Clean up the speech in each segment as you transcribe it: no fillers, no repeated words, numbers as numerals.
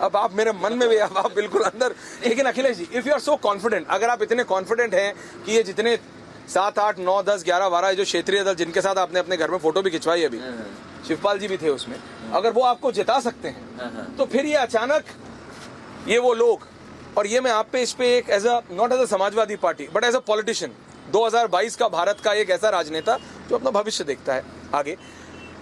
अब आप मेरे मन में भी, अब आप बिल्कुल अंदर। लेकिन Akhilesh ji, if you are so confident, अगर आप इतने कॉन्फिडेंट हैं कि ये जितने 7, 8, 9, 10, 11, 12 जो क्षेत्रीय दल जिनके साथ आपने अपने घर में फोटो भी खिंचवाई अभी, शिवपाल जी भी थे उसमें, अगर वो आपको जिता सकते हैं तो फिर ये अचानक ये वो लोग, और ये मैं आप पे इस पे एक as a not as a Samajwadi party but as a politician 2022 का भारत का एक ऐसा राजनेता जो अपना भविष्य देखता है आगे,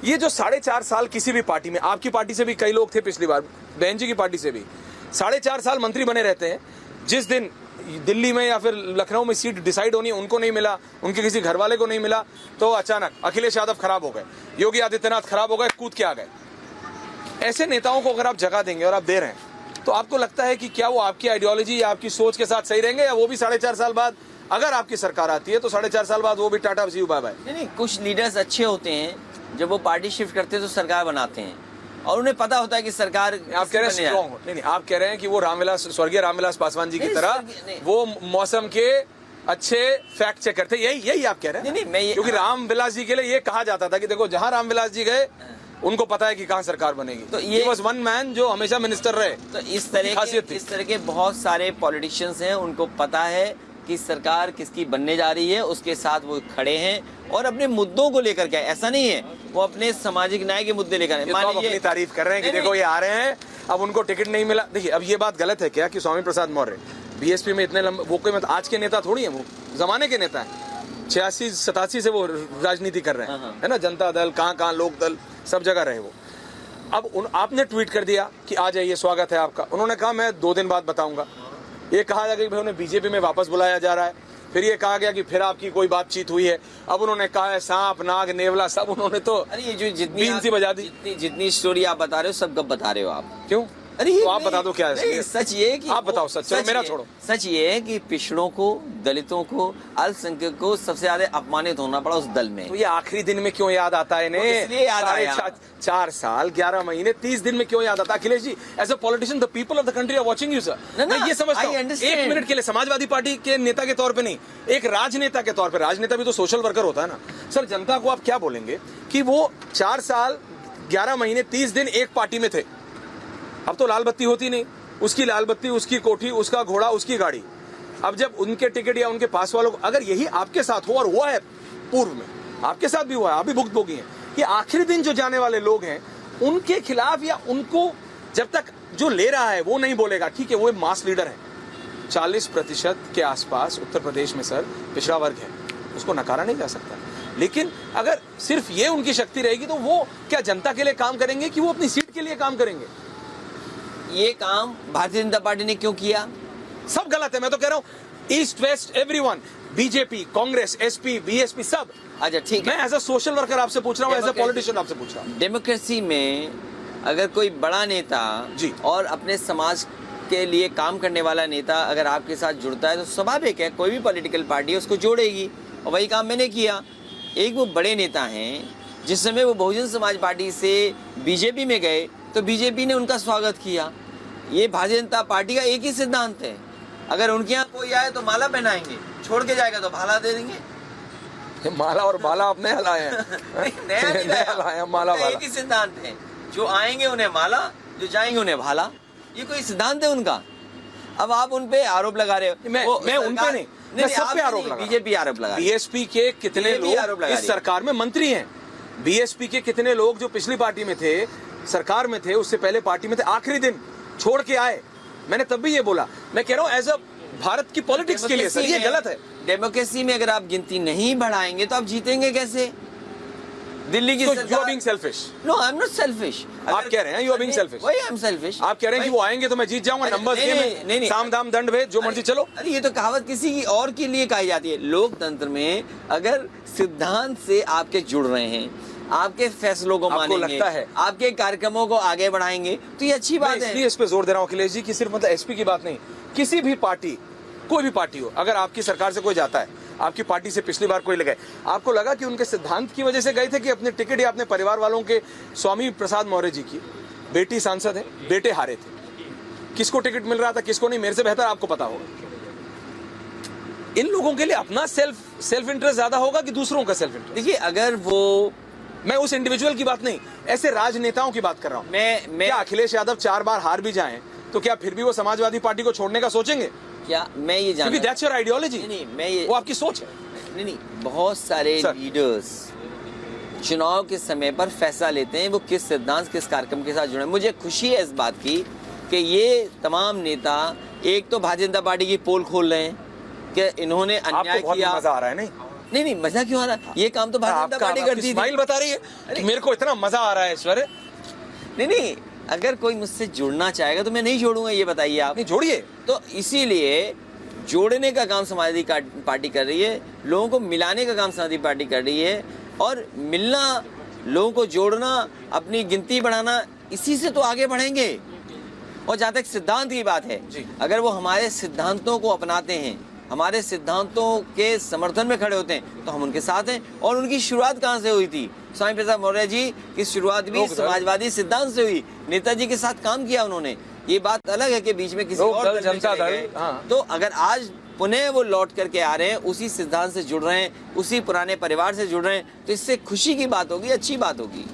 ये जो 4.5 साल किसी भी पार्टी में, आपकी पार्टी से भी कई लोग थे पिछली बार, बहन जी की पार्टी से भी 4.5 साल मंत्री बने रहते हैं, जिस दिन दिल्ली में या फिर लखनऊ में सीट डिसाइड होनी है उनको नहीं मिला, उनके किसी घर वाले को नहीं मिला, तो अचानक अखिलेश यादव खराब हो गए, योगी आदित्यनाथ खराब हो गए, कूद के आ गए। ऐसे नेताओं को अगर आप जगह देंगे और आप दे रहे हैं तो आपको लगता है कि क्या वो आपकी आइडियोलॉजी या आपकी सोच के साथ सही रहेंगे, या वो भी 4.5 साल बाद अगर आपकी सरकार आती है तो 4.5 साल बाद वो भी टाटा सी बाय बाय? नहीं, कुछ लीडर्स अच्छे होते हैं, जब वो पार्टी शिफ्ट करते हैं तो सरकार बनाते हैं और उन्हें पता होता है कि सरकार, आप कह रहे हैं स्ट्रॉन्ग, नहीं आप कह रहे हैं कि वो रामविलास, स्वर्गीय रामविलास पासवान जी की तरह वो मौसम के अच्छे फैक्ट चेक करते, यही आप कह रहे हैं? नहीं, क्योंकि रामविलास जी के लिए ये कहा जाता था कि देखो जहां रामविलास जी गए उनको पता है कि कहां सरकार बनेगी, तो ये बस वन मैन जो हमेशा मिनिस्टर रहे। तो इस तरह के बहुत सारे पॉलिटिशियंस हैं, उनको पता है कि सरकार किसकी बनने जा रही है, उसके साथ वो खड़े हैं और अपने मुद्दों को लेकर के, ऐसा नहीं है वो अपने सामाजिक न्याय के मुद्दे लेकर तो आप अपनी तारीफ कर रहे हैं कि देखो ये आ रहे हैं, अब उनको टिकट नहीं मिला। देखिए अब ये बात गलत है क्या कि स्वामी प्रसाद मौर्य बीएसपी में इतने लंबे, वो कोई मतलब आज के नेता थोड़ी है, वो जमाने के नेता है, 86-87 से वो राजनीति कर रहे हैं, है ना, जनता दल, कहाँ लोक दल, सब जगह रहे वो। अब आपने ट्वीट कर दिया कि आ जाइए, स्वागत है आपका, उन्होंने कहा मैं 2 दिन बाद बताऊंगा। ये कहा गया कि भाई उन्हें बीजेपी में वापस बुलाया जा रहा है, फिर ये कहा गया कि फिर आपकी कोई बातचीत हुई है, अब उन्होंने कहा है सांप नाग नेवला सब उन्होंने तो, अरे ये जो जितनी सी बजा दी, जितनी स्टोरी आप बता रहे हो सब गप बता रहे हो आप, क्यों? अरे तो आप बता दो क्या है? सच ये कि आप बताओ सच, चलो मेरा छोड़ो। सच ये है कि पिछड़ों को, दलितों को, अल्पसंख्यक को सबसे ज्यादा अपमानित होना पड़ा उस दल में। तो ये आखिरी दिन में क्यों याद आता है इन्हें? इसलिए याद आया। 4 साल 11 महीने 30 दिन में क्यों याद आता है? Akhilesh ji, as a politician the people of the country are watching you sir. मैं ये समझता हूँ, 1 मिनट के लिए समाजवादी पार्टी के नेता के तौर पे नहीं, एक राजनेता के तौर पे, राजनेता भी तो सोशल वर्कर होता है ना सर। जनता को आप क्या बोलेंगे कि वो 4 साल 11 महीने 30 दिन एक पार्टी में थे, अब तो लाल बत्ती होती नहीं, उसकी लाल बत्ती, उसकी कोठी, उसका घोड़ा, उसकी गाड़ी। अब जब उनके टिकट या उनके पास वालों को, अगर यही आपके साथ हो, और हुआ है पूर्व में, आपके साथ भी हुआ है, आप भी भुगतभोगी हैं, ये आखिरी दिन जो जाने वाले लोग हैं उनके खिलाफ, या उनको जब तक जो ले रहा है वो नहीं बोलेगा, ठीक है वो मास लीडर है, 40% के आसपास उत्तर प्रदेश में सर पिछड़ा वर्ग है, उसको नकारा नहीं जा सकता। लेकिन अगर सिर्फ ये उनकी शक्ति रहेगी तो वो क्या जनता के लिए काम करेंगे कि वो अपनी सीट के लिए काम करेंगे? ये काम भारतीय जनता पार्टी ने क्यों किया? सब गलत है, मैं तो कह रहा हूं east west everyone, BJP, Congress, SP, BSP सब। अच्छा ठीक है, मैं एज अ सोशल वर्कर आपसे पूछ रहा हूं, एज अ पॉलिटिशियन आपसे पूछ रहा हूं। डेमोक्रेसी में अगर कोई बड़ा नेता जी और अपने समाज के लिए काम करने वाला नेता अगर आपके साथ जुड़ता है तो स्वाभाविक है कोई भी पॉलिटिकल पार्टी उसको जोड़ेगी, और वही काम मैंने किया। एक वो बड़े नेता हैं, जिस समय वो बहुजन समाज पार्टी से बीजेपी में गए तो बीजेपी ने उनका स्वागत किया। ये भारतीय जनता पार्टी का एक ही सिद्धांत है, अगर उनके यहाँ कोई आए तो माला पहनाएंगे, छोड़ के जाएगा तो भाला दे देंगे। माला और भाला अपने हलाए हैं नया माला वाला, एक ही सिद्धांत है, जो आएंगे उन्हें माला, जो जाएंगे उन्हें भाला, ये कोई सिद्धांत है उनका। अब आप उन पे आरोप लगा रहे हो। मैं उन पे नहीं, मैं सब पे आरोप लगा, बीजेपी आरोप लगा, बीएसपी के कितने लोग इस सरकार में मंत्री हैं, बीएसपी के कितने लोग जो पिछली पार्टी में थे, सरकार में थे, उससे पहले पार्टी में थे, आखिरी दिन छोड़ के आए। मैंने तब भी ये बोला, मैं कह रहा हूं एज अ भारत की पॉलिटिक्स के लिए सर ये गलत है। डेमोक्रेसी में अगर आप गिनती नहीं बढ़ाएंगे तो आप जीतेंगे कैसे? दिल्ली की सरकार, you are being selfish. No, I'm not selfish. आप कह रहे हैं you are being selfish. Why I'm selfish? आप कह रहे हैं कि वो आएंगे तो मैं जीत जाऊंगा, नंबर्स गेम में साम दाम दंड भेद जो मर्जी चलो। अरे ये तो कहावत किसी की और के लिए कही जाती है। लोकतंत्र में अगर सिद्धांत से आपके जुड़ रहे हैं, आपके फैसलों को मानेंगे, लगता है आपके कार्यक्रमों को आगे बढ़ाएंगे तो ये अच्छी बात है। इसलिए इस पे जोर दे रहा हूँ अखिलेश जी कि सिर्फ मतलब एसपी की बात नहीं, किसी भी पार्टी, कोई भी पार्टी हो, अगर आपकी सरकार से कोई जाता है, आपकी पार्टी से पिछली बार कोई लगे, आपको लगा कि उनके सिद्धांत की वजह से गए थे कि अपने टिकट या अपने परिवार वालों के, स्वामी प्रसाद मौर्य जी की बेटी सांसद है, बेटे हारे थे, किसको टिकट मिल रहा था किसको नहीं, मेरे से बेहतर आपको पता होगा। इन लोगों के लिए अपना सेल्फ इंटरेस्ट ज्यादा होगा कि दूसरों का सेल्फ इंटरेस्ट? देखिए अगर वो, मैं उस इंडिविजुअल की बात नहीं, ऐसे राजनेताओं की बात कर रहा हूं। मैं क्या अखिलेश यादव 4 बार हार भी जाएं तो क्या फिर भी वो समाजवादी पार्टी को छोड़ने का सोचेंगे? क्या मैं ये क्योंकि जानना, दैट्स योर आइडियोलॉजी। नहीं मैं ये, वो आपकी सोच है। नहीं बहुत सारे सर। लीडर्स चुनाव के समय पर फैसला लेते हैं वो किस सिद्धांत किस कार्यक्रम के साथ जुड़े। मुझे खुशी है इस बात की कि ये तमाम नेता एक तो भारतीय जनता पार्टी की पोल खोल रहे हैं कि इन्होंने अन्याय आपको बहुत किया। मजा आ रहा है नहीं? नहीं मजा क्यों आ रहा है, ये काम तो भारतीय जनता पार्टी करती थी। स्माइल बता रही है कि मेरे को इतना मजा आ रहा है ऐश्वर्य। नहीं अगर कोई मुझसे जुड़ना चाहेगा तो मैं नहीं जोड़ूंगा, ये बताइए आप। नहीं जोड़िए। तो इसीलिए जोड़ने का काम समाजवादी पार्टी कर रही है, लोगों को मिलाने का काम समाजवादी पार्टी कर रही है, और मिलना, लोगों को जोड़ना, अपनी गिनती बढ़ाना, इसी से तो आगे बढ़ेंगे। और जहाँ तक सिद्धांत की बात है, अगर वो हमारे सिद्धांतों को अपनाते हैं, हमारे सिद्धांतों के समर्थन में खड़े होते हैं, तो हम उनके साथ हैं। और उनकी शुरुआत कहाँ से हुई थी? स्वामी प्रसाद मौर्य जी की शुरुआत भी समाजवादी सिद्धांत से हुई। नेताजी के साथ काम किया उन्होंने। ये बात अलग है कि बीच में किसी और दल में जनता चले दल, गए। हाँ। तो अगर आज पुनः वो लौट करके आ रहे हैं, उसी सिद्धांत से जुड़ रहे हैं, उसी पुराने परिवार से जुड़ रहे हैं, तो इससे खुशी की बात होगी, अच्छी बात होगी।